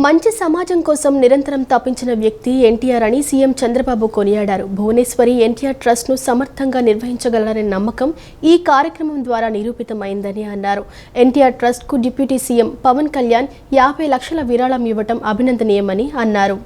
మంచి సమాజం కోసం నిరంతరం తపించిన వ్యక్తి ఎన్టీఆర్ అని సీఎం చంద్రబాబు కొనియాడారు. భువనేశ్వరి ఎన్టీఆర్ ట్రస్ట్ ను సమర్థంగా నిర్వహించగలరనే నమ్మకం ఈ కార్యక్రమం ద్వారా నిరూపితమైందని అన్నారు. ఎన్టీఆర్ ట్రస్ట్ కు డిప్యూటీ సీఎం పవన్ కళ్యాణ్ 50 లక్షల విరాళం ఇవ్వటం అభినందనీయమని అన్నారు.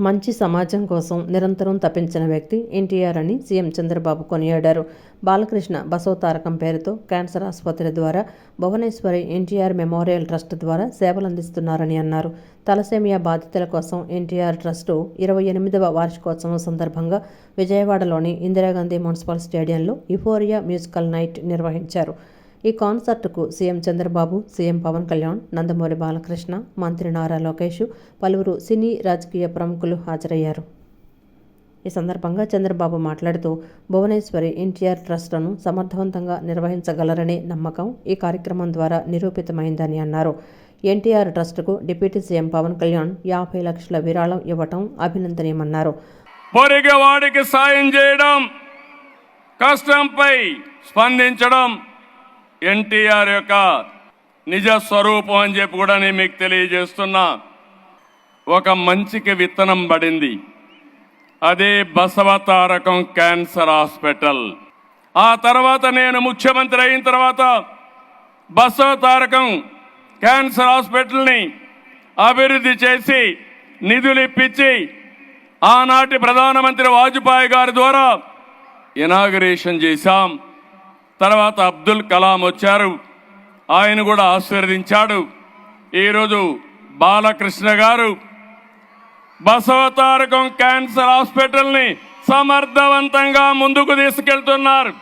మంచి సమాజం కోసం నిరంతరం తపించిన వ్యక్తి ఎన్టీఆర్ అని సీఎం చంద్రబాబు కొనియాడారు. బాలకృష్ణ బసవతారకం పేరుతో క్యాన్సర్ ఆసుపత్రి ద్వారా భువనేశ్వరి ఎన్టీఆర్ మెమోరియల్ ట్రస్ట్ ద్వారా సేవలందిస్తున్నారని అన్నారు. తలసేమియా బాధితుల కోసం ఎన్టీఆర్ ట్రస్టు 28వ వార్షికోత్సవం సందర్భంగా విజయవాడలోని ఇందిరాగాంధీ మున్సిపల్ స్టేడియంలో యుఫోరియా మ్యూజికల్ నైట్ నిర్వహించారు. ఈ కాన్సర్టుకు సీఎం చంద్రబాబు, సీఎం పవన్ కళ్యాణ్, నందమూరి బాలకృష్ణ, మంత్రి నారా లోకేష్, పలువురు సినీ రాజకీయ ప్రముఖులు హాజరయ్యారు. ఈ సందర్భంగా చంద్రబాబు మాట్లాడుతూ భువనేశ్వరి ఎన్టీఆర్ ట్రస్ట్ను సమర్థవంతంగా నిర్వహించగలరనే నమ్మకం ఈ కార్యక్రమం ద్వారా నిరూపితమైందని అన్నారు. ఎన్టీఆర్ ట్రస్టుకు డిప్యూటీ సీఎం పవన్ కళ్యాణ్ 50 లక్షల విరాళం ఇవ్వటం అభినందనీయమన్నారు. పొరిగవాడికి సాయం చేయడం, కష్టంపై స్పందించడం ఎన్టీఆర్ యొక్క నిజ స్వరూపం అని చెప్పి కూడా నేను మీకు తెలియజేస్తున్నా. ఒక మంచికి విత్తనం పడింది, అదే బసవతారకం క్యాన్సర్ హాస్పిటల్. ఆ తర్వాత నేను ముఖ్యమంత్రి అయిన తర్వాత బసవతారకం క్యాన్సర్ హాస్పిటల్ని అభివృద్ధి చేసి నిధులు ఇప్పించి ఆనాటి ప్రధానమంత్రి వాజ్పేయి గారి ద్వారా ఇనాగరేషన్ చేశాం. తర్వాత అబ్దుల్ కలాం వచ్చారు, ఆయన కూడా ఆశీర్వదించాడు. ఈరోజు బాలకృష్ణ గారు బసవతారకం క్యాన్సర్ హాస్పిటల్ని సమర్థవంతంగా ముందుకు తీసుకెళ్తున్నారు.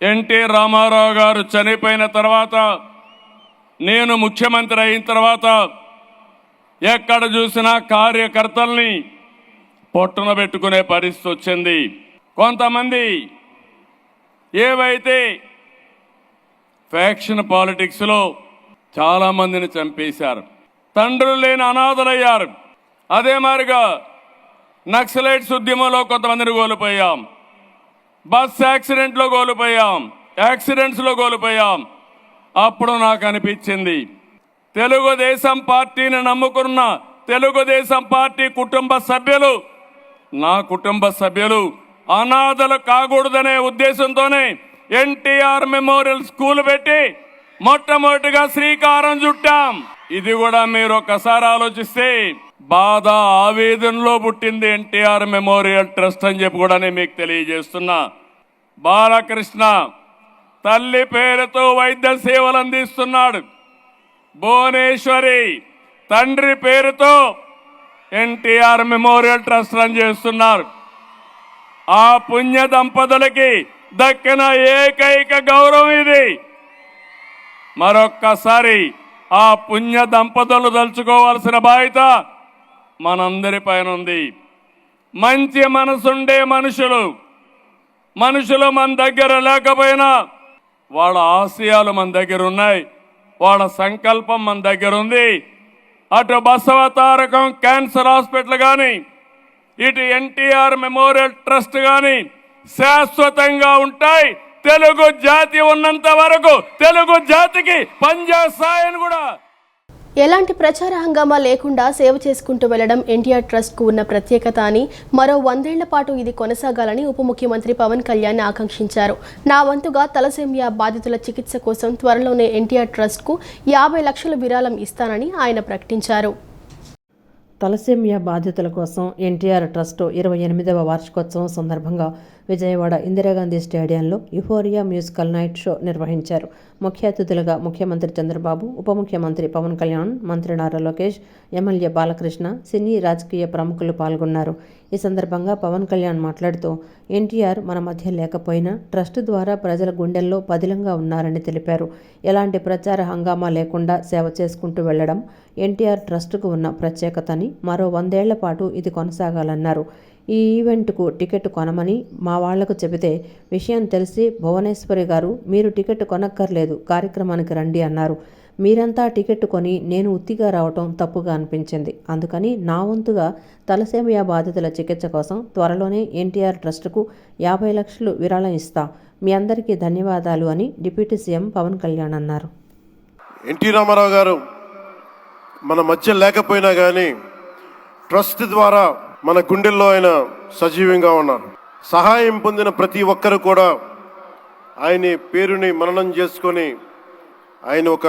ఎన్టీ రామారావు గారు చనిపోయిన తర్వాత, నేను ముఖ్యమంత్రి అయిన తర్వాత ఎక్కడ చూసినా కార్యకర్తల్ని పొట్టున పెట్టుకునే పరిస్థితి వచ్చింది. కొంతమంది ఏవైతే ఫ్యాక్షన్ పాలిటిక్స్లో చాలామందిని చంపేశారు, తండ్రులు లేని అనాథలయ్యారు. అదే మాదిరిగా నక్సలైట్స్ ఉద్యమంలో కొంతమందిని కోల్పోయాం, బస్ యాక్సిడెంట్లో కోల్పోయాం, యాక్సిడెంట్స్లో కోల్పోయాం. అప్పుడు నాకు అనిపించింది, తెలుగుదేశం పార్టీని నమ్ముకున్న తెలుగుదేశం పార్టీ కుటుంబ సభ్యులు, నా కుటుంబ సభ్యులు అనాథలు కాకూడదనే ఉద్దేశంతోనే ఎన్టీఆర్ మెమోరియల్ స్కూల్ పెట్టి మొట్టమొదటిగా శ్రీకారం చుట్టాం. ఇది కూడా మీరు ఒకసారి ఆలోచిస్తే బాధ ఆవేదనలో పుట్టింది ఎన్టీఆర్ మెమోరియల్ ట్రస్ట్ అని చెప్పి కూడా నేను మీకు తెలియజేస్తున్నా. బాలకృష్ణ తల్లి పేరుతో వైద్య సేవలు అందిస్తున్నాడు. భువనేశ్వరి తండ్రి పేరుతో ఎన్టీఆర్ మెమోరియల్ ట్రస్ట్ రన్ చేస్తున్నారు. ఆ పుణ్య దంపతులకి దక్కిన ఏకైక గౌరవం ఇది. మరొక్కసారి ఆ పుణ్య దంపతులు తలుచుకోవాల్సిన బాధ్యత మనందరి పైన ఉంది. మంచి మనసుండే మనుషులు మన దగ్గర లేకపోయినా వాళ్ళ ఆశయాలు మన దగ్గర ఉన్నాయి, వాళ్ళ సంకల్పం మన దగ్గర ఉంది. అటు బసవతారకం క్యాన్సర్ హాస్పిటల్ కానీ, ఇటు ఎన్టీఆర్ మెమోరియల్ ట్రస్ట్ కానీ శాశ్వతంగా ఉంటాయి. తెలుగు జాతి ఉన్నంత వరకు తెలుగు జాతికి పనిచేస్తాయని కూడా. ఎలాంటి ప్రచార హంగామా లేకుండా సేవ చేసుకుంటూ వెళ్లడం ఎన్టీఆర్ ట్రస్ట్ కు ఉన్న ప్రత్యేకత అని, మరో 100 ఏళ్ల పాటు ఇది కొనసాగాలని ఉప ముఖ్యమంత్రి పవన్ కళ్యాణ్ ఆకాంక్షించారు. నా వంతుగా తలసేమియా బాధితుల చికిత్స కోసం త్వరలోనే ఎన్టీఆర్ ట్రస్ట్ కు 50 లక్షల విరాళం ఇస్తానని ఆయన ప్రకటించారు. తలసేమియా బాధితుల కోసం ఎన్టీఆర్ ట్రస్టు 28వ వార్షికోత్సవం సందర్భంగా విజయవాడ ఇందిరాగాంధీ స్టేడియంలో యుఫోరియా మ్యూజికల్ నైట్ షో నిర్వహించారు. ముఖ్య అతిథులుగా ముఖ్యమంత్రి చంద్రబాబు, ఉప ముఖ్యమంత్రి పవన్ కళ్యాణ్, మంత్రి నారా లోకేష్, ఎమ్మెల్యే బాలకృష్ణ, సినీ రాజకీయ ప్రముఖులు పాల్గొన్నారు. ఈ సందర్భంగా పవన్ కళ్యాణ్ మాట్లాడుతూ ఎన్టీఆర్ మన మధ్య లేకపోయినా ట్రస్ట్ ద్వారా ప్రజల గుండెల్లో పదిలంగా ఉన్నారని తెలిపారు. ఎలాంటి ప్రచార హంగామా లేకుండా సేవ చేసుకుంటూ వెళ్లడం ఎన్టీఆర్ ట్రస్టుకు ఉన్న ప్రత్యేకతని, మరో 100 ఏళ్ల పాటు ఇది కొనసాగాలన్నారు. ఈ ఈవెంట్కు టికెట్ కొనమని మా వాళ్లకు చెబితే విషయం తెలిసి భువనేశ్వరి గారు మీరు టికెట్ కొనక్కర్లేదు, కార్యక్రమానికి రండి అన్నారు. మీరంతా టికెట్ కొని నేను ఉత్తిగా రావటం తప్పుగా అనిపించింది. అందుకని నా వంతుగా తలసేమియా బాధితుల చికిత్స కోసం త్వరలోనే ఎన్టీఆర్ ట్రస్టుకు 50 లక్షలు విరాళం ఇస్తా. మీ అందరికీ ధన్యవాదాలు అని డిప్యూటీ సీఎం పవన్ కళ్యాణ్ అన్నారు. ఎన్టీ రామారావు గారు మన మధ్య లేకపోయినా కానీ ట్రస్ట్ ద్వారా మన గుండెల్లో ఆయన సజీవంగా ఉన్నారు. సహాయం పొందిన ప్రతి ఒక్కరు కూడా ఆయన పేరుని మననం చేసుకొని ఆయన ఒక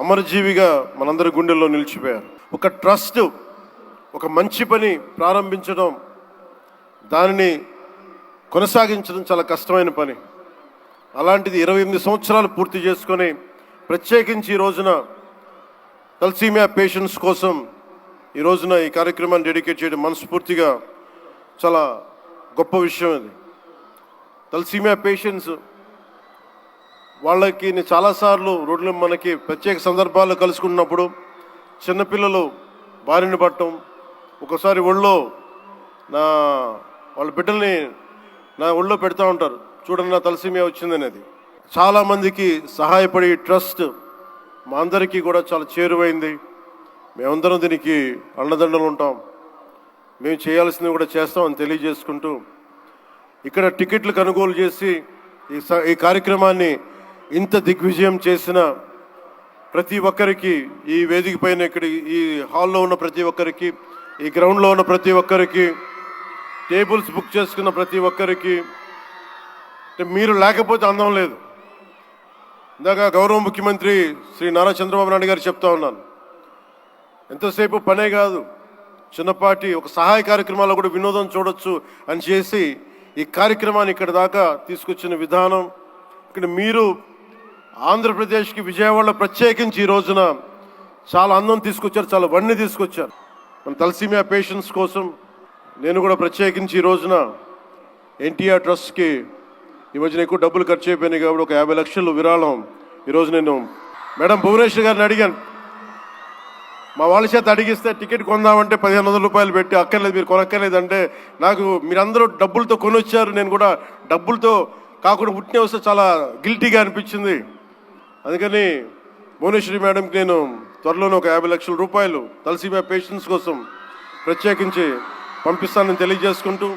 అమరజీవిగా మనందరి గుండెల్లో నిలిచిపోయారు. ఒక ట్రస్ట్, ఒక మంచి పని ప్రారంభించడం, దానిని కొనసాగించడం చాలా కష్టమైన పని. అలాంటిది 28 సంవత్సరాలు పూర్తి చేసుకొని ప్రత్యేకించి ఈ రోజున తలసీమియా పేషెంట్స్ కోసం ఈ రోజున ఈ కార్యక్రమాన్ని డెడికేట్ చేయడం మనస్ఫూర్తిగా చాలా గొప్ప విషయం. అది తలసీమియా పేషెంట్స్ వాళ్ళకి నేను చాలాసార్లు రోడ్లు మనకి ప్రత్యేక సందర్భాల్లో కలుసుకున్నప్పుడు చిన్నపిల్లలు బారిన పడటం, ఒకసారి ఒళ్ళో వాళ్ళ బిడ్డల్ని నా ఒళ్ళో పెడతా ఉంటారు, చూడండి నా తలసీమియా వచ్చిందనేది. చాలామందికి సహాయపడి ట్రస్ట్ మా అందరికీ కూడా చాలా చేరువైంది. మేమందరం దీనికి అండదండలు ఉంటాం, మేము చేయాల్సింది కూడా చేస్తామని తెలియజేసుకుంటూ, ఇక్కడ టికెట్లు కొనుగోలు చేసి ఈ కార్యక్రమాన్ని ఇంత దిగ్విజయం చేసిన ప్రతి ఒక్కరికి, ఈ వేదిక పైన ఇక్కడ ఈ హాల్లో ఉన్న ప్రతి ఒక్కరికి, ఈ గ్రౌండ్లో ఉన్న ప్రతి ఒక్కరికి, టేబుల్స్ బుక్ చేసుకున్న ప్రతి ఒక్కరికి, మీరు లేకపోతే అందం లేదు. ఇందాక గౌరవ ముఖ్యమంత్రి శ్రీ నారా చంద్రబాబు నాయుడు గారు చెప్తా ఉన్నాను, ఎంతసేపు పనే కాదు, చిన్నపాటి ఒక సహాయ కార్యక్రమాల్లో కూడా వినోదం చూడొచ్చు అని చేసి ఈ కార్యక్రమాన్ని ఇక్కడ దాకా తీసుకొచ్చిన విధానం, ఇక్కడ మీరు ఆంధ్రప్రదేశ్కి విజయవాడలో ప్రత్యేకించి ఈ రోజున చాలా అందం తీసుకొచ్చారు, చాలా వన్నె తీసుకొచ్చారు. మన తలసీమియా పేషెంట్స్ కోసం నేను కూడా ప్రత్యేకించి ఈ రోజున ఎన్టీఆర్ ట్రస్ట్కి ఈ మధ్యన ఎక్కువ డబ్బులు ఖర్చు అయిపోయినాయి కాబట్టి ఒక 50 లక్షలు విరాళం ఈరోజు నేను మేడం భువనేశ్వర్ గారిని అడిగాను. మా వాళ్ళ చేత అడిగిస్తే టికెట్ కొందామంటే 1500 రూపాయలు పెట్టి, అక్కర్లేదు మీరు కొనక్కర్లేదు అంటే, నాకు మీరందరూ డబ్బులతో కొనొచ్చారు, నేను కూడా డబ్బులతో కాకుండా పుట్టిన వస్తే చాలా గిల్టీగా అనిపించింది. అందుకని భువనేశ్వరి మేడంకి నేను త్వరలోనే ఒక 50 లక్షల రూపాయలు తలసీమియా పేషెంట్స్ కోసం ప్రత్యేకించి పంపిస్తానని తెలియజేసుకుంటూ,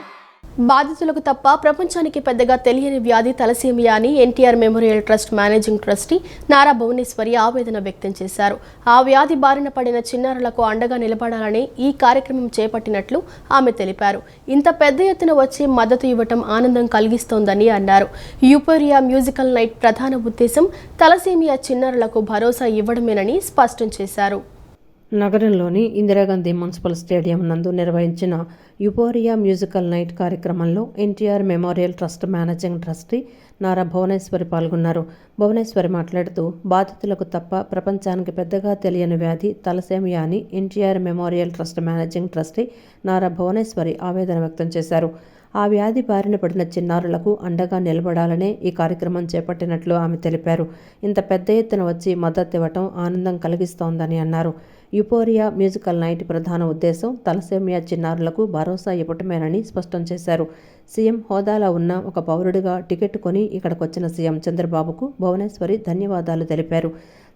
బాధితులకు తప్ప ప్రపంచానికి పెద్దగా తెలియని వ్యాధి తలసీమియా అని NTR memorial trust managing trustee Nara Bhuvaneswari ఆవేదన వ్యక్తం చేశారు. ఆ వ్యాధి బారిన పడిన చిన్నారులకు అండగా నిలబడాలని ఈ కార్యక్రమం చేపట్టినట్లు ఆమె తెలిపారు. ఇంత పెద్ద ఎత్తున వచ్చి మద్దతు ఇవ్వటం ఆనందం కలిగిస్తోందని అన్నారు. యూఫోరియా మ్యూజికల్ నైట్ ప్రధాన ఉద్దేశం తలసీమియా చిన్నారులకు భరోసా ఇవ్వడమేనని స్పష్టం చేశారు. నగరంలోని ఇందిరాగాంధీ మున్సిపల్ స్టేడియం నందు నిర్వహించిన యూఫోరియా మ్యూజికల్ నైట్ కార్యక్రమంలో NTR memorial trust managing trustee Nara Bhuvaneswari పాల్గొన్నారు. భువనేశ్వరి మాట్లాడుతూ, బాధితులకు తప్ప ప్రపంచానికి పెద్దగా తెలియని వ్యాధి తలసేమియా అని NTR memorial trust managing trustee Nara Bhuvaneswari ఆవేదన వ్యక్తం చేశారు. ఆ వ్యాధి బారిన పడిన చిన్నారులకు అండగా నిలబడాలనే ఈ కార్యక్రమం చేపట్టినట్లు ఆమె తెలిపారు. ఇంత పెద్ద ఎత్తున వచ్చి మద్దతు ఇవ్వటం ఆనందం కలిగిస్తోందని అన్నారు. యూఫోరియా మ్యూజికల్ నైట్ ప్రధాన ఉద్దేశం తలసేమియా చిన్నారులకు భరోసా ఇవ్వటమేనని స్పష్టం చేశారు. సీఎం హోదాలో ఉన్న ఒక పౌరుడిగా టికెట్ కొని ఇక్కడికొచ్చిన సీఎం చంద్రబాబుకు భువనేశ్వరి ధన్యవాదాలు తెలిపారు.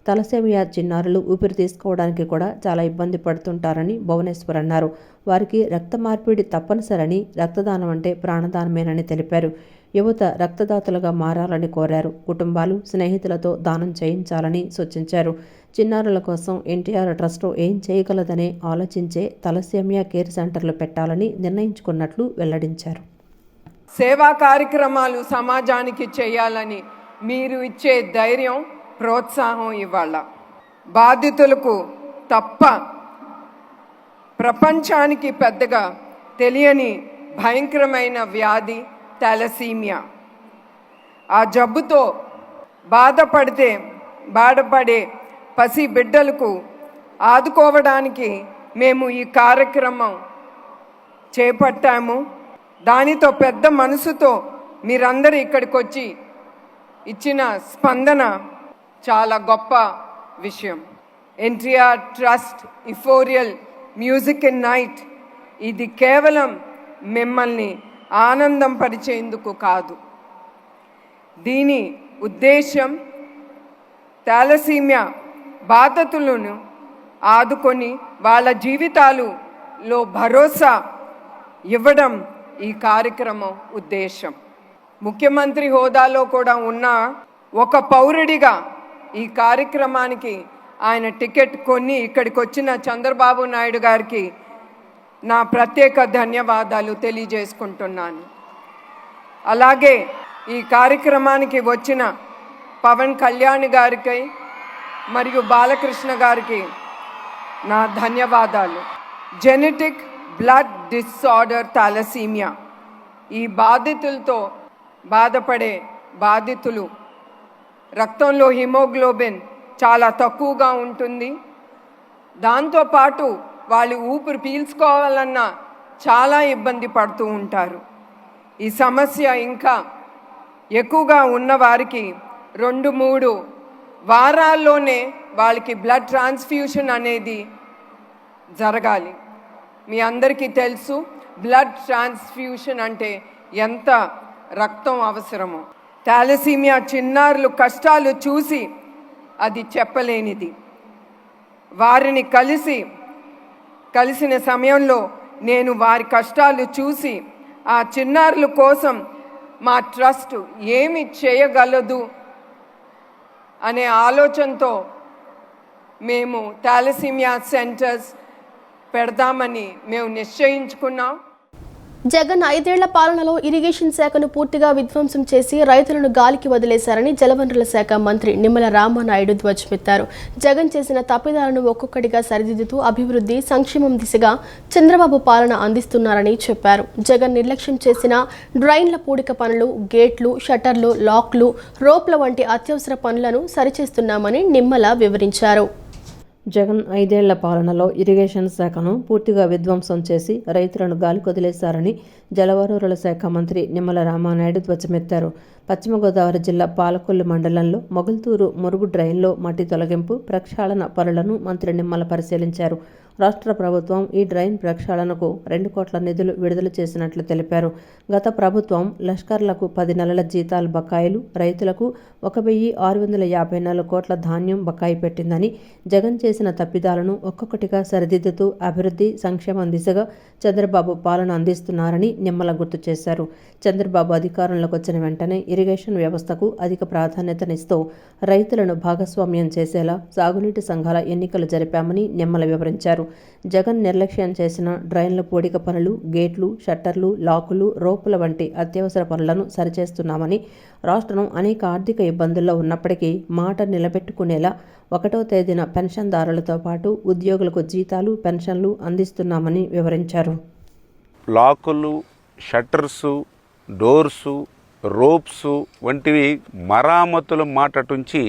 తలసేమియా చిన్నారులు ఊపిరి తీసుకోవడానికి కూడా చాలా ఇబ్బంది పడుతుంటారని భువనేశ్వర్ అన్నారు. వారికి రక్త మార్పిడి తప్పనిసరని, రక్తదానం అంటే ప్రాణదానమేనని తెలిపారు. యువత రక్తదాతలుగా మారాలని కోరారు. కుటుంబాలు, స్నేహితులతో దానం చేయించాలని సూచించారు. చిన్నారుల కోసం ఎన్టీఆర్ ట్రస్ట్ ఏం చేయగలదనే ఆలోచించే తలసేమియా కేర్ సెంటర్లు పెట్టాలని నిర్ణయించుకున్నట్లు వెల్లడించారు. సేవా కార్యక్రమాలు సమాజానికి చేయాలని మీరు ఇచ్చే ధైర్యం, ప్రోత్సాహం ఇవాళ బాధితులకు తప్ప ప్రపంచానికి పెద్దగా తెలియని భయంకరమైన వ్యాధి తలసీమియా. ఆ జబ్బుతో బాధపడే పసి బిడ్డలకు ఆదుకోవడానికి మేము ఈ కార్యక్రమం చేపట్టాము. దానితో పెద్ద మనసుతో మీరందరూ ఇక్కడికి వచ్చి ఇచ్చిన స్పందన చాలా గొప్ప విషయం. ఎన్టీఆర్ ట్రస్ట్ యూఫోరియల్ మ్యూజిక్ నైట్ ఇది కేవలం మిమ్మల్ని ఆనందం పరిచేందుకు కాదు. దీని ఉద్దేశం థాలసీమియా బాధితులను ఆదుకొని వాళ్ళ జీవితాలలో భరోసా ఇవ్వడం ఈ కార్యక్రమం ఉద్దేశం. ముఖ్యమంత్రి హోదాలో కూడా ఉన్న ఒక పౌరుడిగా ఈ కార్యక్రమానికి ఆయన టికెట్ కొని ఇక్కడికి వచ్చిన చంద్రబాబు నాయుడు గారికి నా ప్రత్యేక ధన్యవాదాలు తెలియజేసుకుంటున్నాను. అలాగే ఈ కార్యక్రమానికి వచ్చిన పవన్ కళ్యాణ్ గారికి మరియు బాలకృష్ణ గారికి నా ధన్యవాదాలు. జెనెటిక్ బ్లడ్ డిసార్డర్ థాలసీమియా ఈ బాధితులతో బాధపడే బాధితులు రక్తంలో హిమోగ్లోబిన్ చాలా తక్కువగా ఉంటుంది. దాంతోపాటు వాళ్ళు ఊపిరి పీల్చుకోవాలన్నా చాలా ఇబ్బంది పడుతూ ఉంటారు. ఈ సమస్య ఇంకా ఎక్కువగా ఉన్నవారికి 2-3 వారాల్లోనే వాళ్ళకి బ్లడ్ ట్రాన్స్ఫ్యూషన్ అనేది జరగాలి. మీ అందరికీ తెలుసు బ్లడ్ ట్రాన్స్ఫ్యూషన్ అంటే ఎంత రక్తం అవసరమో. థాలసీమియా చిన్నారులు కష్టాలు చూసి అది చెప్పలేనిది. వారిని కలిసిన సమయంలో నేను వారి కష్టాలు చూసి ఆ చిన్నారుల కోసం మా ట్రస్ట్ ఏమి చేయగలదు అనే ఆలోచనతో మేము థాలసీమియా సెంటర్స్ పెడదామని మేము నిశ్చయించుకున్నాం. జగన్ 5 ఏళ్ల పాలనలో ఇరిగేషన్ శాఖను పూర్తిగా విధ్వంసం చేసి రైతులను గాలికి వదిలేశారని జలవనరుల శాఖ మంత్రి నిమ్మల రామానాయుడు ధ్వజమెత్తారు. జగన్ చేసిన తప్పిదాలను ఒక్కొక్కటిగా సరిదిద్దుతూ అభివృద్ధి, సంక్షేమం దిశగా చంద్రబాబు పాలన అందిస్తున్నారని చెప్పారు. జగన్ నిర్లక్ష్యం చేసిన డ్రైన్ల పూడిక పనులు, గేట్లు, షట్టర్లు, లాక్లు, రోప్ల వంటి అత్యవసర పనులను సరిచేస్తున్నామని నిమ్మల వివరించారు. జగన్ 5 ఏళ్ల పాలనలో ఇరిగేషన్ శాఖను పూర్తిగా విధ్వంసం చేసి రైతులను గాలికొదిలేశారని జలవనరుల శాఖ మంత్రి నిమ్మల రామానాయుడు ధ్వజమెత్తారు. పశ్చిమ గోదావరి జిల్లా పాలకొల్లు మండలంలో మొగల్తూరు మురుగు డ్రైన్లో మట్టి తొలగింపు, ప్రక్షాళన పనులను మంత్రి నిమ్మల పరిశీలించారు. రాష్ట్ర ప్రభుత్వం ఈ డ్రైన్ ప్రక్షాళనకు 2 కోట్ల నిధులు విడుదల చేసినట్లు తెలిపారు. గత ప్రభుత్వం లష్కర్లకు 10 నెలల జీతాలు బకాయిలు, రైతులకు 1,654 కోట్ల ధాన్యం బకాయి పెట్టిందని, జగన్ చేసిన తప్పిదాలను ఒక్కొక్కటిగా సరిదిద్దుతూ అభివృద్ధి, సంక్షేమం దిశగా చంద్రబాబు పాలన అందిస్తున్నారని నిమ్మల గుర్తు చేశారు. చంద్రబాబు అధికారంలోకి వచ్చిన వెంటనే ఇరిగేషన్ వ్యవస్థకు అధిక ప్రాధాన్యతనిస్తూ రైతులను భాగస్వామ్యం చేసేలా సాగునీటి సంఘాల ఎన్నికలు జరిపామని నిమ్మల వివరించారు. జగన్ నిర్లక్ష్యం చేసిన డ్రైన్ల పూడిక పనులు, గేట్లు, షట్టర్లు, లాకులు, రోపుల వంటి అత్యవసర పనులను సరిచేస్తున్నామని, రాష్ట్రం అనేక ఆర్థిక ఇబ్బందుల్లో ఉన్నప్పటికీ మాట నిలబెట్టుకునేలా 1వ తేదీన పెన్షన్దారులతో పాటు ఉద్యోగులకు జీతాలు, పెన్షన్లు అందిస్తున్నామని వివరించారు. లాకులు, షట్టర్సు, డోర్సు, రోప్సు వంటివి మరామతుల మాటటుంచి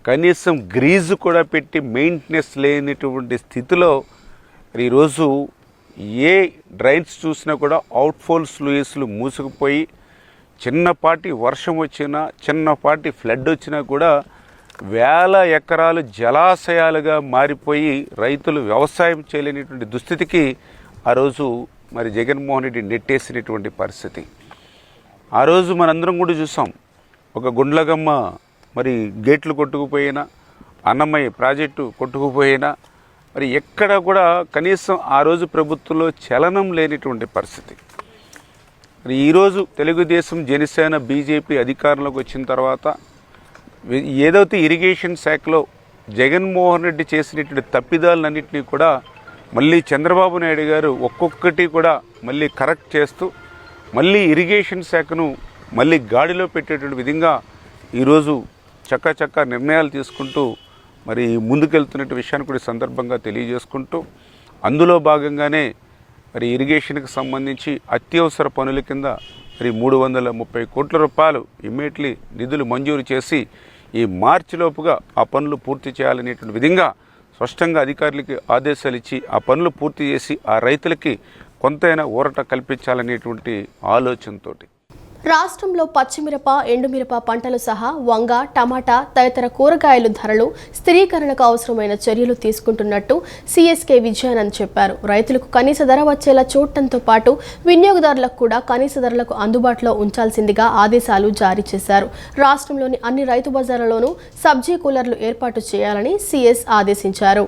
కనీసం గ్రీజు కూడా పెట్టి మెయింటెనెన్స్ లేనటువంటి స్థితిలో ఈరోజు ఏ డ్రైన్స్ చూసినా కూడా అవుట్ఫోల్ స్లూయిస్లు మూసుకుపోయి చిన్నపాటి వర్షం వచ్చినా, చిన్నపాటి ఫ్లడ్ వచ్చినా కూడా వేల ఎకరాలు జలాశయాలుగా మారిపోయి రైతులు వ్యవసాయం చేయలేనటువంటి దుస్థితికి ఆ రోజు మరి జగన్మోహన్ రెడ్డి నెట్టేసినటువంటి పరిస్థితి. ఆ రోజు మనందరం కూడా చూసాం. ఒక గుండ్లగమ్మ మరి గేట్లు కొట్టుకుపోయినా, అన్నమయ్య ప్రాజెక్టు కొట్టుకుపోయినా మరి ఎక్కడ కూడా కనీసం ఆ రోజు ప్రభుత్వంలో చలనం లేనిటువంటి పరిస్థితి. మరి ఈరోజు తెలుగుదేశం, జనసేన, బీజేపీ అధికారంలోకి వచ్చిన తర్వాత ఏదైతే ఇరిగేషన్ శాఖలో జగన్మోహన్ రెడ్డి చేసినటువంటి తప్పిదాలన్నింటినీ కూడా మళ్ళీ చంద్రబాబు నాయుడు గారు ఒక్కొక్కటి కూడా మళ్ళీ కరెక్ట్ చేస్తూ మళ్ళీ ఇరిగేషన్ శాఖను మళ్ళీ గాడిలో పెట్టేటువంటి విధంగా ఈరోజు చక్కచక్క నిర్ణయాలు తీసుకుంటూ మరి ముందుకెళ్తున్న విషయాన్ని కూడా సందర్భంగా తెలియజేసుకుంటూ, అందులో భాగంగానే మరి ఇరిగేషన్కి సంబంధించి అత్యవసర పనుల కింద మరి 330 కోట్ల రూపాయలు ఇమ్మీడియట్లీ నిధులు మంజూరు చేసి ఈ మార్చి లోపుగా ఆ పనులు పూర్తి చేయాలనేటువంటి విధంగా స్పష్టంగా అధికారులకి ఆదేశాలు ఇచ్చి ఆ పనులు పూర్తి చేసి ఆ రైతులకి కొంతైనా ఊరట కల్పించాలనేటువంటి ఆలోచనతోటి రాష్ట్రంలో పచ్చిమిరప, ఎండుమిరప పంటలు సహా వంగ, టమాటా తదితర కూరగాయల ధరలు స్థిరీకరణకు అవసరమైన చర్యలు తీసుకుంటున్నట్టు సిఎస్కే విజయానంద్ చెప్పారు. రైతులకు కనీస ధర వచ్చేలా చూడటంతో పాటు వినియోగదారులకు కూడా కనీస ధరలకు అందుబాటులో ఉంచాల్సిందిగా ఆదేశాలు జారీ చేశారు. రాష్ట్రంలోని అన్ని రైతు బజార్లలోనూ సబ్జీ కూలర్లు ఏర్పాటు చేయాలని సిఎస్ ఆదేశించారు.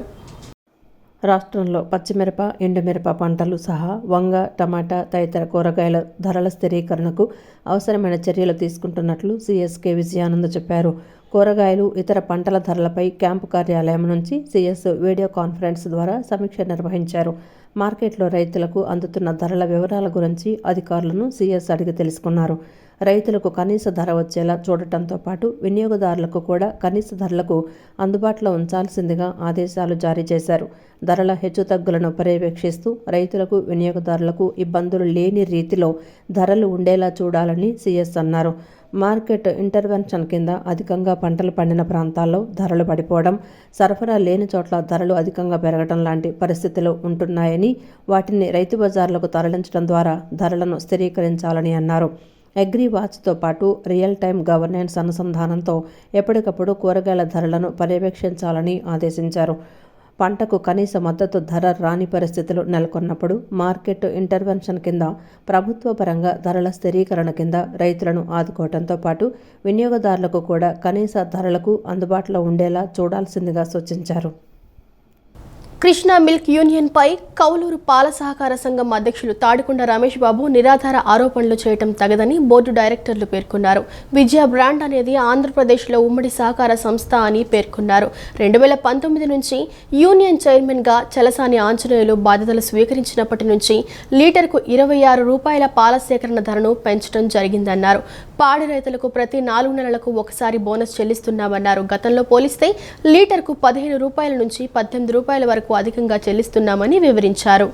రాష్ట్రంలో పచ్చిమిరప, ఎండుమిరప పంటలు సహా వంగ, టమాటా తదితర కూరగాయల ధరల స్థిరీకరణకు అవసరమైన చర్యలు తీసుకుంటున్నట్లు సిఎస్కే విజయానంద్ చెప్పారు. కూరగాయలు ఇతర పంటల ధరలపై క్యాంపు కార్యాలయం నుంచి సీఎస్ వీడియో కాన్ఫరెన్స్ ద్వారా సమీక్ష నిర్వహించారు. మార్కెట్లో రైతులకు అందుతున్న ధరల వివరాల గురించి అధికారులను సీఎస్ అడిగి తెలుసుకున్నారు. రైతులకు కనీస ధర వచ్చేలా చూడటంతో పాటు వినియోగదారులకు కూడా కనీస ధరలకు అందుబాటులో ఉంచాల్సిందిగా ఆదేశాలు జారీ చేశారు. ధరల హెచ్చుతగ్గులను పర్యవేక్షిస్తూ రైతులకు వినియోగదారులకు ఇబ్బందులు లేని రీతిలో ధరలు ఉండేలా చూడాలని సీఎస్ అన్నారు. మార్కెట్ ఇంటర్వెన్షన్ కింద అధికంగా పంటలు పండిన ప్రాంతాల్లో ధరలు పడిపోవడం, సరఫరా లేని చోట్ల ధరలు అధికంగా పెరగడం లాంటి పరిస్థితులు ఉంటున్నాయని, వాటిని రైతు బజార్లకు తరలించడం ద్వారా ధరలను స్థిరీకరించాలని అన్నారు. అగ్రి వాచ్తో పాటు రియల్ టైం గవర్నెన్స్ అనుసంధానంతో ఎప్పటికప్పుడు కూరగాయల ధరలను పర్యవేక్షించాలని ఆదేశించారు. పంటకు కనీస మద్దతు ధర రాని పరిస్థితులు నెలకొన్నప్పుడు మార్కెట్ ఇంటర్వెన్షన్ కింద ప్రభుత్వ పరంగా ధరల స్థిరీకరణ కింద రైతులను ఆదుకోవడంతో పాటు వినియోగదారులకు కూడా కనీస ధరలకు అందుబాటులో ఉండేలా చూడాల్సిందిగా సూచించారు. కృష్ణా మిల్క్ యూనియన్పై కౌలూరు పాల సహకార సంఘం అధ్యక్షులు తాడికొండ రమేష్ బాబు నిరాధార ఆరోపణలు చేయడం తగదని బోర్డు డైరెక్టర్లు పేర్కొన్నారు. విజయ బ్రాండ్ అనేది ఆంధ్రప్రదేశ్లో ఉమ్మడి సహకార సంస్థ అని పేర్కొన్నారు. 2019 నుంచి యూనియన్ చైర్మన్గా చలసాని ఆంజనేయులు బాధ్యతలు స్వీకరించినప్పటి నుంచి లీటర్కు 26 రూపాయల పాల సేకరణ ధరను పెంచడం జరిగిందన్నారు. పాడి రైతులకు ప్రతి 4 నెలలకు ఒకసారి బోనస్ చెల్లిస్తున్నామన్నారు. గతంలో పోలిస్తే లీటర్కు 15 రూపాయల నుంచి 18 రూపాయల వరకు అధికంగా చెల్లిస్తున్నామని వివరించారు.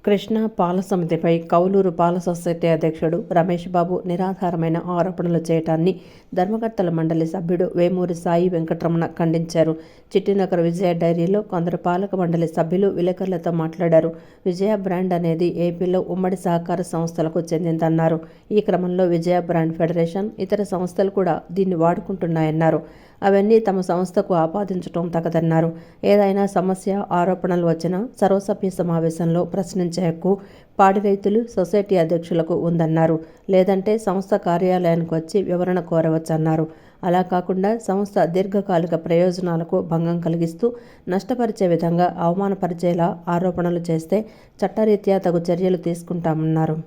కృష్ణా పాల సమితిపై కౌలూరు పాల సొసైటీ అధ్యక్షుడు రమేష్ బాబు నిరాధారమైన ఆరోపణలు చేయటాన్ని ధర్మకర్తల మండలి సభ్యుడు వేమూరి సాయి వెంకటరమణ ఖండించారు. చిట్టినగర్ విజయ డైరీలో కొందరు పాలక మండలి సభ్యులు విలేకరులతో మాట్లాడారు. విజయ బ్రాండ్ అనేది ఏపీలో ఉమ్మడి సహకార సంస్థలకు చెందిందన్నారు. ఈ క్రమంలో విజయ బ్రాండ్ ఫెడరేషన్, ఇతర సంస్థలు కూడా దీన్ని వాడుకుంటున్నాయన్నారు. అవన్నీ తమ సంస్థకు ఆపాదించడం తగదన్నారు. ఏదైనా సమస్య, ఆరోపణలు వచ్చినా సర్వసభ్య సమావేశంలో ప్రశ్నించే హక్కు పాడి రైతులు, సొసైటీ అధ్యక్షులకు ఉందన్నారు. లేదంటే సంస్థ కార్యాలయానికి వచ్చి వివరణ కోరవచ్చన్నారు. అలా కాకుండా సంస్థ దీర్ఘకాలిక ప్రయోజనాలకు భంగం కలిగిస్తూ నష్టపరిచే విధంగా అవమానపరిచేలా ఆరోపణలు చేస్తే చట్టరీత్యా తగు చర్యలు తీసుకుంటామన్నారు.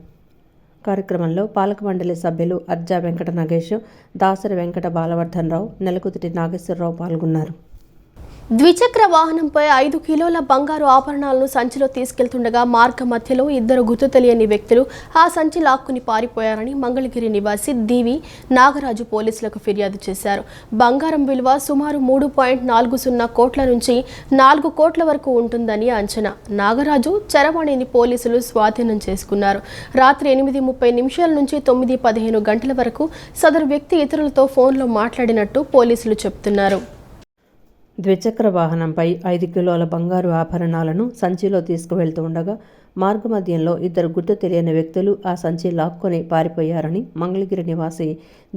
కార్యక్రమంలో పాలక మండలి సభ్యులు అర్జా వెంకట నగేష్, దాసరి వెంకట బాలవర్ధనరావు, నెలకుతిటి నాగేశ్వరరావు పాల్గొన్నారు. ద్విచక్ర వాహనంపై 5 కిలోల బంగారు ఆభరణాలను సంచిలో తీసుకెళ్తుండగా మార్గ మధ్యలో 2 గుర్తు తెలియని వ్యక్తులు ఆ సంచి లాక్కుని పారిపోయారని మంగళగిరి నివాసి దీవి నాగరాజు పోలీసులకు ఫిర్యాదు చేశారు. బంగారం విలువ సుమారు 3.40 కోట్ల నుంచి 4 కోట్ల వరకు ఉంటుందని అంచనా. నాగరాజు చరవాణిని పోలీసులు స్వాధీనం చేసుకున్నారు. రాత్రి 8:30 నుంచి 9:15 గంటల వరకు సదరు వ్యక్తి ఇతరులతో ఫోన్లో మాట్లాడినట్టు పోలీసులు చెబుతున్నారు. ద్విచక్ర వాహనంపై 5 కిలోల బంగారు ఆభరణాలను సంచిలో తీసుకువెళ్తూ ఉండగా మార్గమధ్యంలో 2 గుర్తు తెలియని వ్యక్తులు ఆ సంచి లాక్కొని పారిపోయారని మంగళగిరి నివాసి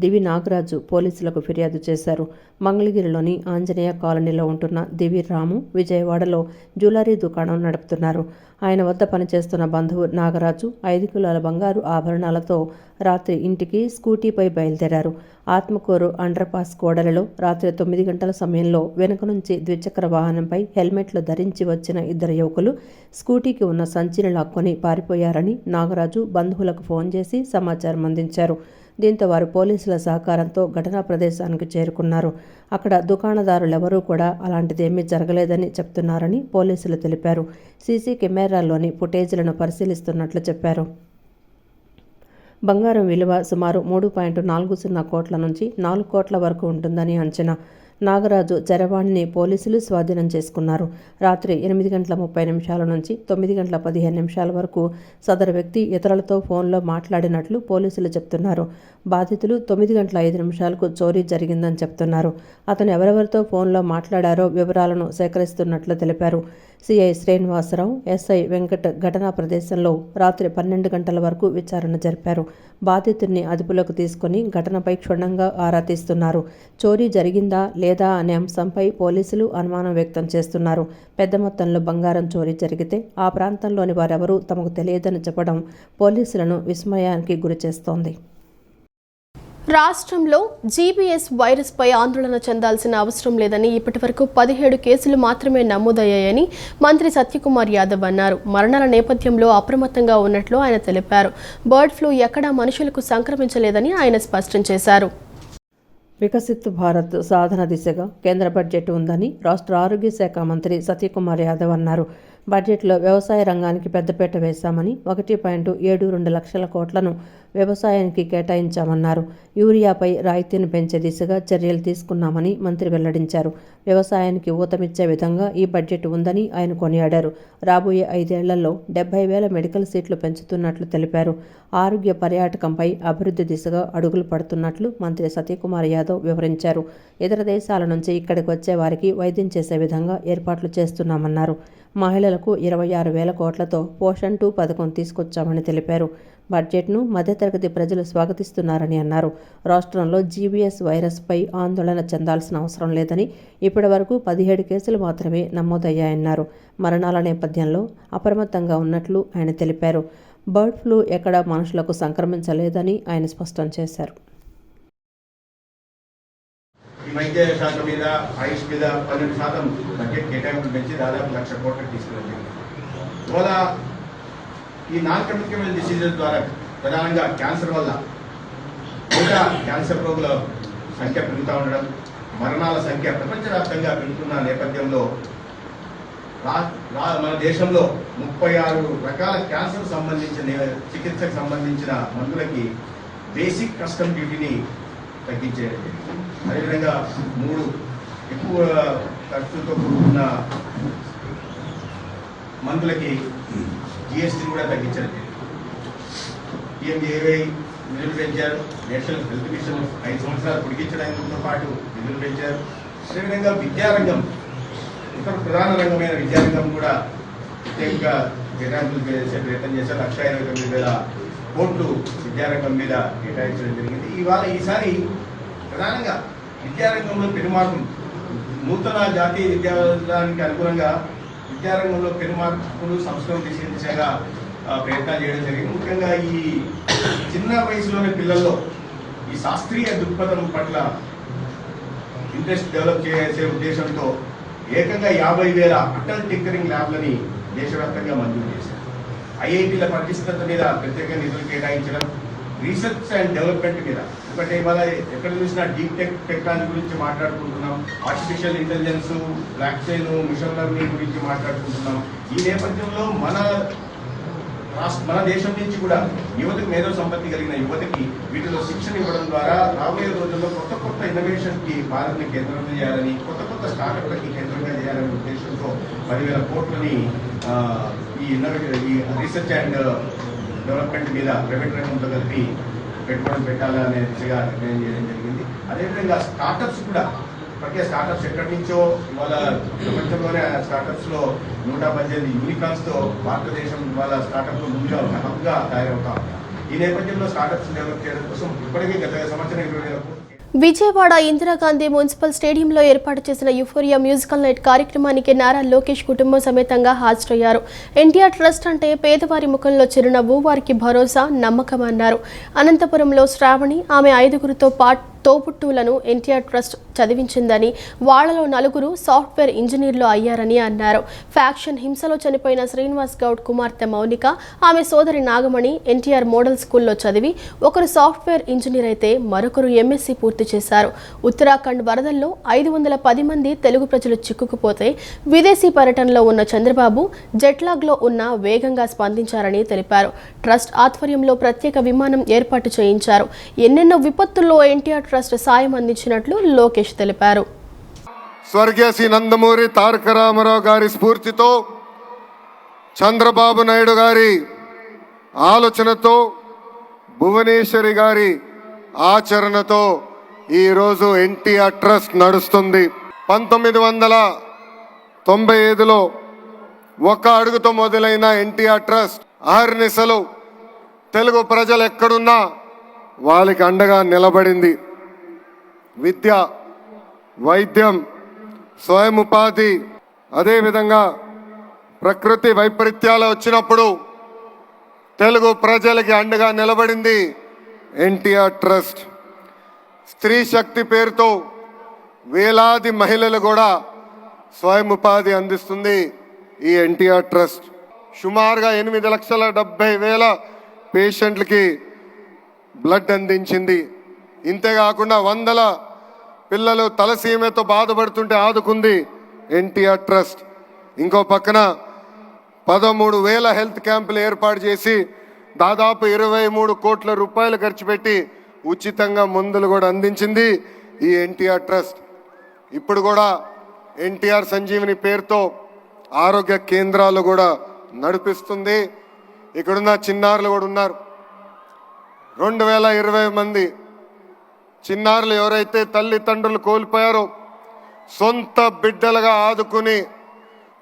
దివి నాగరాజు పోలీసులకు ఫిర్యాదు చేశారు. మంగళగిరిలోని ఆంజనేయ కాలనీలో ఉంటున్న దివి రాము విజయవాడలో జ్యువెలరీ దుకాణం నడుపుతున్నారు. ఆయన వద్ద పనిచేస్తున్న బంధువు నాగరాజు 5 కిలోల బంగారు ఆభరణాలతో రాత్రి ఇంటికి స్కూటీపై బయలుదేరారు. ఆత్మకూరు అండర్ పాస్ కోడలలో రాత్రి 9 గంటల సమయంలో వెనుక నుంచి ద్విచక్ర వాహనంపై హెల్మెట్లు ధరించి వచ్చిన 2 యువకులు స్కూటీకి ఉన్న సంచిని లాక్కొని పారిపోయారని నాగరాజు బంధువులకు ఫోన్ చేసి సమాచారం అందించారు. దీంతో వారు పోలీసుల సహకారంతో ఘటనా ప్రదేశానికి చేరుకున్నారు. అక్కడ దుకాణదారులెవరూ కూడా అలాంటిదేమీ జరగలేదని చెప్తున్నారని పోలీసులు తెలిపారు. సీసీ కెమెరాల్లోని ఫుటేజీలను పరిశీలిస్తున్నట్లు చెప్పారు. బంగారం విలువ సుమారు 3.40 కోట్ల నుంచి 4 కోట్ల వరకు ఉంటుందని అంచనా. నాగరాజు చరవాణిని పోలీసులు స్వాధీనం చేసుకున్నారు. రాత్రి 8:30 నుంచి 9:15 వరకు సదరు వ్యక్తి ఇతరులతో ఫోన్లో మాట్లాడినట్లు పోలీసులు చెప్తున్నారు. బాధితులు 9:05 చోరీ జరిగిందని చెప్తున్నారు. అతను ఎవరెవరితో ఫోన్లో మాట్లాడారో వివరాలను సేకరిస్తున్నట్లు తెలిపారు. సిఐ శ్రీనివాసరావు, ఎస్ఐ వెంకట్ ఘటనా ప్రదేశంలో రాత్రి 12 గంటల వరకు విచారణ జరిపారు. బాధితుడిని అదుపులోకి తీసుకుని ఘటనపై క్షుణ్ణంగా ఆరా తీస్తున్నారు. చోరీ జరిగిందా లేదా అనే అంశంపై పోలీసులు అనుమానం వ్యక్తం చేస్తున్నారు. పెద్ద మొత్తంలో బంగారం చోరీ జరిగితే ఆ ప్రాంతంలోని వారెవరూ తమకు తెలియదని చెప్పడం పోలీసులను విస్మయానికి గురిచేస్తోంది. రాష్ట్రంలో జీబీఎస్ వైరస్పై ఆందోళన చెందాల్సిన అవసరం లేదని ఇప్పటివరకు 17 కేసులు మాత్రమే నమోదయ్యాయని మంత్రి సత్యకుమార్ యాదవ్ అన్నారు. మరణాల నేపథ్యంలో అప్రమత్తంగా ఉన్నట్లు ఆయన తెలిపారు. బర్డ్ ఫ్లూ ఎక్కడా మనుషులకు సంక్రమించలేదని ఆయన స్పష్టం చేశారు. వికసిత్ భారత్ సాధన దిశగా కేంద్ర బడ్జెట్ ఉందని రాష్ట్ర ఆరోగ్య శాఖ మంత్రి సత్యకుమార్ యాదవ్ అన్నారు. బడ్జెట్లో వ్యవసాయ రంగానికి పెద్దపీట వేశామని 1.72 లక్షల కోట్లను వ్యవసాయానికి కేటాయించామన్నారు. యూరియాపై రాయితీని పెంచే దిశగా చర్యలు తీసుకున్నామని మంత్రి వెల్లడించారు. వ్యవసాయానికి ఊతమిచ్చే విధంగా ఈ బడ్జెట్ ఉందని ఆయన కొనియాడారు. రాబోయే 5 ఏళ్లలో 70,000 మెడికల్ సీట్లు పెంచుతున్నట్లు తెలిపారు. ఆరోగ్య పర్యాటకంపై అభివృద్ధి దిశగా అడుగులు పడుతున్నట్లు మంత్రి సత్యకుమార్ యాదవ్ వివరించారు. ఇతర దేశాల నుంచి ఇక్కడికి వచ్చే వారికి వైద్యం చేసే విధంగా ఏర్పాట్లు చేస్తున్నామన్నారు. మహిళలకు 26,000 కోట్లతో పోషణ్ 2 పథకం తీసుకొచ్చామని తెలిపారు. బడ్జెట్ను మధ్యతరగతి ప్రజలు స్వాగతిస్తున్నారని అన్నారు. రాష్ట్రంలో జీవీఎస్ వైరస్పై ఆందోళన చెందాల్సిన అవసరం లేదని, ఇప్పటి వరకు 17 కేసులు మాత్రమే నమోదయ్యాయన్నారు. మరణాల నేపథ్యంలో అప్రమత్తంగా ఉన్నట్లు ఆయన తెలిపారు. బర్డ్ ఫ్లూ ఎక్కడా మనుషులకు సంక్రమించలేదని ఆయన స్పష్టం చేశారు. ఈ వైద్య శాఖ మీద ఆయుష్ మీద 12% బడ్జెట్ కేటాయింపులు పెంచి దాదాపు 1,00,000 కోట్లకు తీసుకువెళ్ళింది. ఇవాళ ఈ నాన్ కమ్యూనికేబుల్ డిసీజెస్ ద్వారా ప్రధానంగా క్యాన్సర్ వల్ల ఇంకా క్యాన్సర్ రోగుల సంఖ్య పెరుగుతూ ఉండడం, మరణాల సంఖ్య ప్రపంచవ్యాప్తంగా పెరుగుతున్న నేపథ్యంలో మన దేశంలో 36 రకాల క్యాన్సర్ సంబంధించిన చికిత్సకు సంబంధించిన మందులకి బేసిక్ కస్టమ్ డ్యూటీని తగ్గించేది. అదేవిధంగా 3 ఎక్కువ ఖర్చుతో కూడుకున్న మందులకి జిఎస్టీని కూడా తగ్గించారు. పిఎంజేవై నిధులు పెంచారు. నేషనల్ హెల్త్ మిషన్ 5 సంవత్సరాలు పొడిగించడంతో పాటు నిధులు పెంచారు. అదేవిధంగా విద్యారంగం, ఇతర ప్రధాన రంగమైన విద్యారంగం కూడా ప్రత్యేకంగా కేటాయింపులు చేసే ప్రయత్నం చేశారు. 1,29,000 కోట్లు విద్యారంగం మీద కేటాయించడం జరిగింది. ఈసారి ప్రధానంగా విద్యారంగంలో పెనుమార్పులు, నూతన జాతీయ విద్యానికి అనుగుణంగా విద్యారంగంలో పెనుమార్పులు సంస్కరణ దిశగా ప్రయత్నాలు చేయడం జరిగింది. ముఖ్యంగా ఈ చిన్న వయసులోని పిల్లల్లో ఈ శాస్త్రీయ దృక్పథం పట్ల ఇంట్రెస్ట్ డెవలప్ చేసే ఉద్దేశంతో ఏకంగా 50,000 అటల్ టింకరింగ్ ల్యాబ్లని దేశవ్యాప్తంగా మంజూరు చేశారు. ఐఐటీల పరిశుభ్రత మీద ప్రత్యేక నిధులు కేటాయించడం, రీసెర్చ్ అండ్ డెవలప్మెంట్ మీద, ఎందుకంటే ఇవాళ ఎక్కడ చూసినా డీప్ టెక్నాలజీ గురించి మాట్లాడుకుంటున్నాం, artificial intelligence, blockchain, machine learning గురించి మాట్లాడుకుంటున్నాం. ఈ నేపథ్యంలో మన దేశం నుంచి కూడా యువతకు మేధో సంపత్తి కలిగిన యువతకి వీటిలో శిక్షణ ఇవ్వడం ద్వారా రాబోయే రోజుల్లో కొత్త ఇన్నోవేషన్కి భారత్ని కేంద్రంగా చేయాలని, కొత్త స్టార్టప్లకి కేంద్రంగా చేయాలనే ఉద్దేశంతో 10,000 కోట్లని ఈ రీసెర్చ్ అండ్ డెవలప్మెంట్ మీద ప్రైవేట్ రంగంతో కలిపి పెట్టుబడులు పెట్టాలనే దిశగా నిర్ణయం చేయడం జరిగింది. అదేవిధంగా స్టార్టప్స్ కూడా, ఇప్పటికే స్టార్టప్స్ ఎక్కడి నుంచో ఇవాళ ప్రపంచంలోనే స్టార్టప్స్లో 118 యూనికార్న్స్తో భారతదేశం ఇవాళ స్టార్టప్లో ముందుగా ఒక హబ్గా తయారవుతా ఉన్నారు. ఈ నేపథ్యంలో స్టార్టప్స్ డెవలప్ చేయడం కోసం ఇప్పటికే గత సంవత్సరం 20,000 కోట్లు. విజయవాడ ఇందిరాగాంధీ మున్సిపల్ స్టేడియంలో ఏర్పాటు చేసిన యూఫోరియా మ్యూజికల్ నైట్ కార్యక్రమానికి నారా లోకేష్ కుటుంబం సమేతంగా హాజరయ్యారు. ఎన్టీఆర్ ట్రస్ట్ అంటే పేదవారి ముఖంలో చిరునవ్వు, వారికి భరోసా, నమ్మకం అన్నారు. అనంతపురంలో శ్రావణి ఆమె 5గురితో తోబుట్టువులను ఎన్టీఆర్ ట్రస్ట్ చదివించిందని, వాళ్లలో 4 సాఫ్ట్వేర్ ఇంజనీర్లు అయ్యారని అన్నారు. ఫ్యాక్షన్ హింసలో చనిపోయిన శ్రీనివాస్ గౌడ్ కుమార్తె మౌనిక, ఆమె సోదరి నాగమణి ఎన్టీఆర్ మోడల్ స్కూల్లో చదివి ఒకరు సాఫ్ట్వేర్ ఇంజనీర్ అయితే మరొకరు ఎంఎస్సీ పూర్తి చేశారు. ఉత్తరాఖండ్ వరదల్లో 510 మంది తెలుగు ప్రజలు చిక్కుకుపోతే విదేశీ పర్యటనలో ఉన్న చంద్రబాబు జెట్లాగ్లో ఉన్న వేగంగా స్పందించారని తెలిపారు. ట్రస్ట్ ఆధ్వర్యంలో ప్రత్యేక విమానం ఏర్పాటు చేయించారు. ఎన్నెన్నో విపత్తుల్లో ఎన్టీఆర్ ట్రస్ట్ సాయం అందించినట్లు లోకేష్ తెలిపారు. స్వర్గీయ శ్రీ నందమూరి తారక రామారావు గారి స్ఫూర్తితో, చంద్రబాబు నాయుడు గారి ఆలోచనతో, భువనేశ్వరి గారి ఆచరణతో ఈరోజు ఎన్టీఆర్ ట్రస్ట్ నడుస్తుంది. 1995లో ఒక అడుగుతో మొదలైన ఎన్టీఆర్ ట్రస్ట్ అహర్నిశలు తెలుగు ప్రజలు ఎక్కడున్నా వాళ్ళకి అండగా నిలబడింది. విద్య, వైద్యం, స్వయం ఉపాధి, అదేవిధంగా ప్రకృతి వైపరీత్యాలు వచ్చినప్పుడు తెలుగు ప్రజలకి అండగా నిలబడింది ఎన్టీఆర్ ట్రస్ట్. స్త్రీ శక్తి పేరుతో వేలాది మహిళలు కూడా స్వయం ఉపాధి అందిస్తుంది ఈ ఎన్టీఆర్ ట్రస్ట్. సుమారుగా 8,70,000 పేషెంట్లకి బ్లడ్ అందించింది. ఇంతేకాకుండా వందల పిల్లలు తలసీమతో బాధపడుతుంటే ఆదుకుంది ఎన్టీఆర్ ట్రస్ట్. ఇంకో పక్కన 13,000 హెల్త్ క్యాంపులు ఏర్పాటు చేసి దాదాపు 23 కోట్ల రూపాయలు ఖర్చు పెట్టి ఉచితంగా మందులు కూడా అందించింది ఈ ఎన్టీఆర్ ట్రస్ట్. ఇప్పుడు కూడా ఎన్టీఆర్ సంజీవిని పేరుతో ఆరోగ్య కేంద్రాలు కూడా నడిపిస్తుంది. ఇక్కడున్న చిన్నారులు కూడా ఉన్నారు. 2020 మంది చిన్నారులు ఎవరైతే తల్లిదండ్రులు కోల్పోయారో సొంత బిడ్డలుగా ఆదుకుని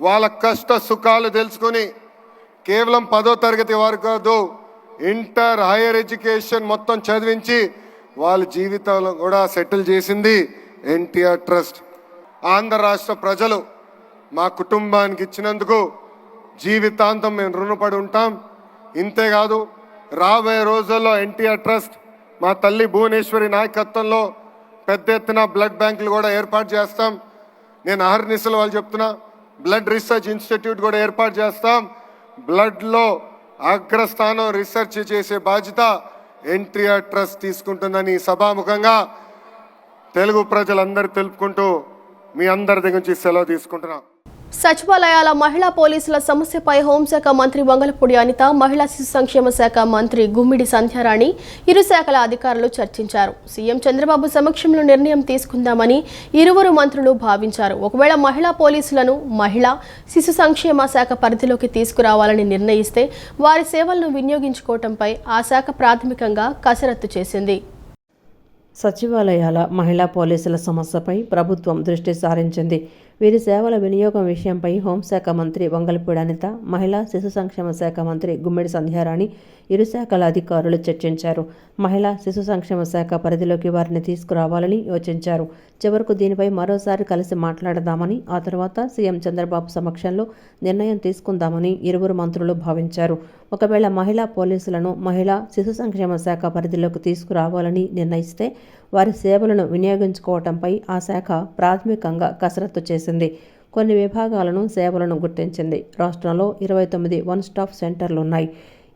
వాళ్ళ కష్ట సుఖాలు తెలుసుకుని కేవలం 10వ తరగతి వరకు కాదు, ఇంటర్ హైయర్ ఎడ్యుకేషన్ మొత్తం చదివించి వాళ్ళ జీవితాలు కూడా సెటిల్ చేసింది ఎన్టీఆర్ ట్రస్ట్. ఆంధ్ర రాష్ట్ర ప్రజలు మా కుటుంబానికి ఇచ్చినందుకు జీవితాంతం మేము రుణపడి ఉంటాం. ఇంతేకాదు రాబోయే రోజుల్లో ఎన్టీఆర్ ట్రస్ట్ మా తల్లి భువనేశ్వరి నాయకత్వంలో పెద్ద ఎత్తున బ్లడ్ బ్యాంకులు కూడా ఏర్పాటు చేస్తాం. నేను అహర్నిశలు వాళ్ళు చెప్తున్నా, బ్లడ్ రీసెర్చ్ ఇన్స్టిట్యూట్ కూడా ఏర్పాటు చేస్తాం. బ్లడ్లో అగ్రస్థానం రీసెర్చ్ చేసే బాధ్యత ఎన్టీఆర్ ట్రస్ట్ తీసుకుంటుందని సభాముఖంగా తెలుగు ప్రజలందరూ తెలుపుకుంటూ మీ అందరి దగ్గర నుంచి సెలవు తీసుకుంటున్నా. సచివాలయాల మహిళా పోలీసుల సమస్యపై హోంశాఖ మంత్రి వంగలపూడి అనిత, మహిళా శిశు సంక్షేమ శాఖ మంత్రి గుమ్మిడి సంధ్యారాణి ఇరు శాఖల అధికారులు చర్చించారు. సీఎం చంద్రబాబు సమక్షంలో నిర్ణయం తీసుకుందామని ఇరువురు మంత్రులు భావించారు. ఒకవేళ మహిళా పోలీసులను మహిళా శిశు సంక్షేమ శాఖ పరిధిలోకి తీసుకురావాలని నిర్ణయిస్తే వారి సేవలను వినియోగించుకోవడంపై ఆ శాఖ ప్రాథమికంగా కసరత్తు చేసింది. సచివాలయాల మహిళా పోలీసుల సమస్యపై ప్రభుత్వం దృష్టి సారించింది. వీరి సేవల వినియోగం విషయంపై హోంశాఖ మంత్రి వంగలపూడి అనిత, మహిళా శిశు సంక్షేమ శాఖ మంత్రి గుమ్మిడి సంధ్యారాణి ఇరు శాఖల అధికారులు చర్చించారు. మహిళా శిశు సంక్షేమ శాఖ పరిధిలోకి వారిని తీసుకురావాలని యోచించారు. చివరకు దీనిపై మరోసారి కలిసి మాట్లాడదామని, ఆ తర్వాత సీఎం చంద్రబాబు సమక్షంలో నిర్ణయం తీసుకుందామని ఇరువురు మంత్రులు భావించారు. ఒకవేళ మహిళా పోలీసులను మహిళా శిశు సంక్షేమ శాఖ పరిధిలోకి తీసుకురావాలని నిర్ణయిస్తే వారి సేవలను వినియోగించుకోవటంపై ఆ శాఖ ప్రాథమికంగా కసరత్తు చేసింది. కొన్ని విభాగాలను, సేవలను గుర్తించింది. రాష్ట్రంలో 29 వన్ స్టాప్ సెంటర్లున్నాయి.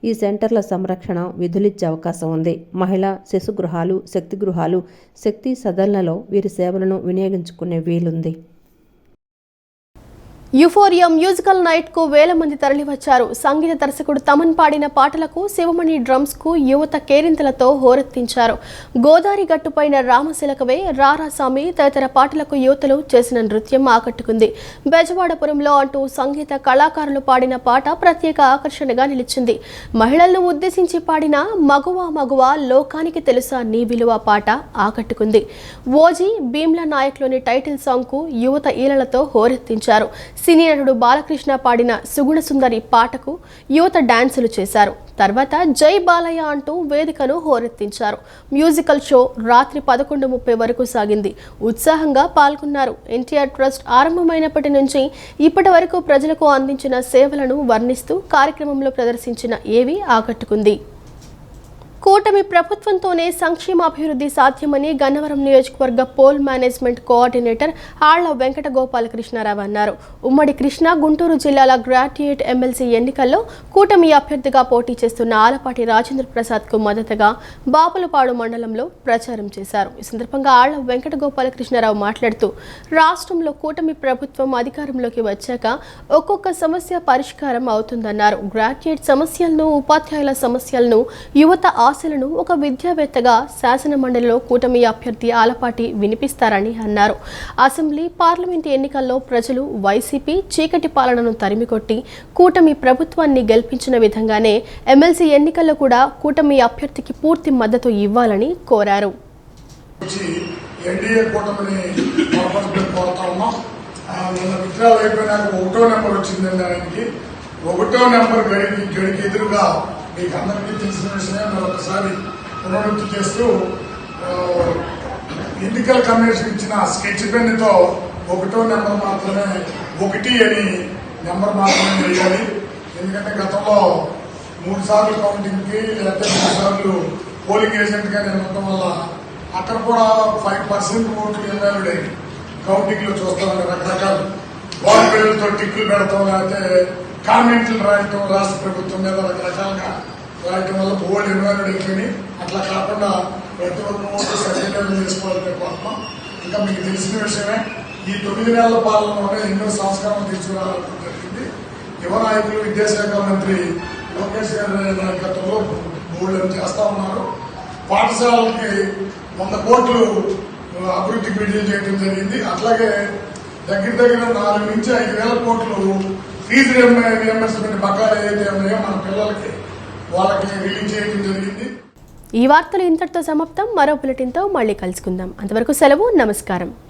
ఈ సెంటర్ల సంరక్షణ విధులిచ్చే అవకాశం ఉంది. మహిళా శిశు గృహాలు, శక్తి గృహాలు, శక్తి సదన్లలో వీరి సేవలను వినియోగించుకునే వీలుంది. యుఫోరియా మ్యూజికల్ నైట్ కు వేల మంది తరలివచ్చారు. సంగీత దర్శకుడు తమన్ పాడిన పాటలకు, శివమణి డ్రమ్స్ కు యువత కేరింతలతో హోరెత్తించారు. గోదావరి గట్టుపైన రామశిలకవే, రారాసామి తదితర పాటలకు యువతలు చేసిన నృత్యం ఆకట్టుకుంది. బెజవాడపురంలో అంటూ సంగీత కళాకారులు పాడిన పాట ప్రత్యేక ఆకర్షణగా నిలిచింది. మహిళలను ఉద్దేశించి పాడిన మగువా మగువా లోకానికి తెలుసా నీ విలువ పాట ఆకట్టుకుంది. ఓజీ భీమ్లా నాయక్లోని టైటిల్ సాంగ్ కు యువత ఈలలతో హోరెత్తించారు. సినీ నటుడు బాలకృష్ణ పాడిన సుగుణ సుందరి పాటకు యువత డాన్సులు చేశారు. తర్వాత జై బాలయ్య అంటూ వేదికను హోరెత్తించారు. మ్యూజికల్ షో రాత్రి 11:30 వరకు సాగింది. ఉత్సాహంగా పాల్గొన్నారు. ఎన్టీఆర్ ట్రస్ట్ ఆరంభమైనప్పటి నుంచి ఇప్పటి వరకు ప్రజలకు అందించిన సేవలను వర్ణిస్తూ కార్యక్రమంలో ప్రదర్శించిన ఏవి ఆకట్టుకుంది. కూటమి ప్రభుత్వంతోనే సంక్షేమాభివృద్ధి సాధ్యమని గన్నవరం నియోజకవర్గ పోల్ మేనేజ్మెంట్ కోఆర్డినేటర్ ఆళ్ల వెంకట గోపాలకృష్ణారావు అన్నారు. ఉమ్మడి కృష్ణా, గుంటూరు జిల్లాల గ్రాడ్యుయేట్ ఎమ్మెల్సీ ఎన్నికల్లో కూటమి అభ్యర్థిగా పోటీ చేస్తున్న ఆలపాటి రాజేంద్ర ప్రసాద్ కు మద్దతుగా బాపులపాడు మండలంలో ప్రచారం చేశారు. ఈ సందర్భంగా ఆళ్ల వెంకట గోపాలకృష్ణారావు మాట్లాడుతూ, రాష్ట్రంలో కూటమి ప్రభుత్వం అధికారంలోకి వచ్చాక ఒక్కొక్క సమస్య పరిష్కారం అవుతుందన్నారు. గ్రాడ్యుయేట్ సమస్యలను, ఉపాధ్యాయుల సమస్యలను, యువత ఆశలను ఒక విద్యావేత్తగా శాసన మండలిలో కూటమి అభ్యర్థి ఆలపాటి వినిపిస్తారని అన్నారు. అసెంబ్లీ, పార్లమెంటు ఎన్నికల్లో ప్రజలు వైసీపీ చీకటి పాలనను తరిమికొట్టి కూటమి ప్రభుత్వాన్ని గెలిపించిన విధంగానే ఎమ్మెల్సీ ఎన్నికల్లో కూడా కూటమి అభ్యర్థికి పూర్తి మద్దతు ఇవ్వాలని కోరారు. ఒకటో నెంబర్ గడికి ఎదురుగా మీకు అందరికీ తెలిసిన విషయం మరొకసారి పునరుద్ధి చేస్తూ ఎన్నికల కమిషన్ ఇచ్చిన స్కెచ్ పెన్నుతో ఒకటో నెంబర్ మాత్రమే 1 అని నెంబర్ మాత్రమే వేయాలి. ఎందుకంటే గతంలో 3 సార్లు కౌంటింగ్కి లేకపోతే 3 సార్లు పోలింగ్ ఏజెంట్గా నేను ఉండటం వల్ల అక్కడ కూడా 5% ఓట్లు ఇన్వాల్వ్ అయ్యి కౌంటింగ్ లో చూస్తామని రకరకాల వార్డు పేర్లతో టిక్కులు పెడతాం, లేకపోతే కామెంట్లు రాయటం, రాష్ట్ర ప్రభుత్వం మీద రకరకాలుగా రాయటం వల్ల బోర్డు ఇన్వాల్వ్ అయిపోయి అట్లా కాకుండా ప్రతి ఒక్క ఓటు సక్రమంగా చేసుకోవాలని కోరుతాం. ఇంకా మీకు తెలిసిన విషయమే. ఈ 9 నెలల పాలనలోనే ఎన్నో సంస్కరణలు తీసుకురావడం జరిగింది. యువ నాయకులు, విద్యాశాఖ మంత్రి లోకేష్ గారి నాయకత్వంలో బోర్డులను చేస్తా ఉన్నారు. పాఠశాలకి 100 కోట్లు అభివృద్ధికి విడుదల చేయడం జరిగింది. అట్లాగే దగ్గర 4 నుంచి 5 వేల కోట్లు ఫీజు రియంబర్స్మెంట్ బకాయిలు ఏదైతే ఉన్నాయో మన పిల్లలకి వాళ్ళకి రిలీజ్ చేయడం జరిగింది. ఈ వార్తలు ఇంతటితో సమాప్తం. మరో బులెటిన్తో మళ్ళీ కలుసుకుందాం. అంతవరకు సెలవు. నమస్కారం.